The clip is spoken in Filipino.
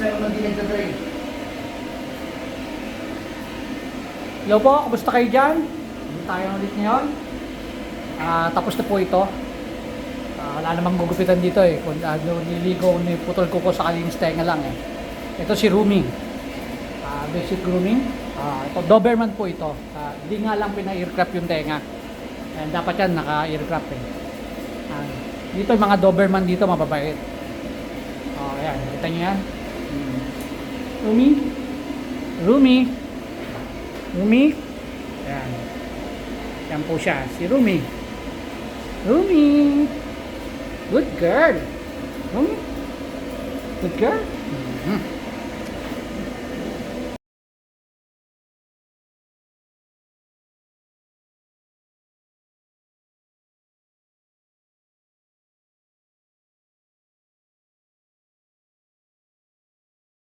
meron ng dinig na drain. Hello po, kumusta kayo dyan? Hindi tayo ulit ngayon. Tapos na po ito. Wala namang gugupitan dito eh. Kung niligo, putol kuko sa kalinis tenga lang eh. Ito si Rooming. Basic grooming. Ito, Doberman po ito. Hindi nga lang pina-earcraft yung tenga. And dapat yan naka-earcraft eh. Dito yung mga Doberman dito mababait. Ayan, kita nyo yan. Rumi. Rumi. Rumi. Ayan. Yan po siya, si Rumi. Rumi. Good girl. Rumi. Good girl.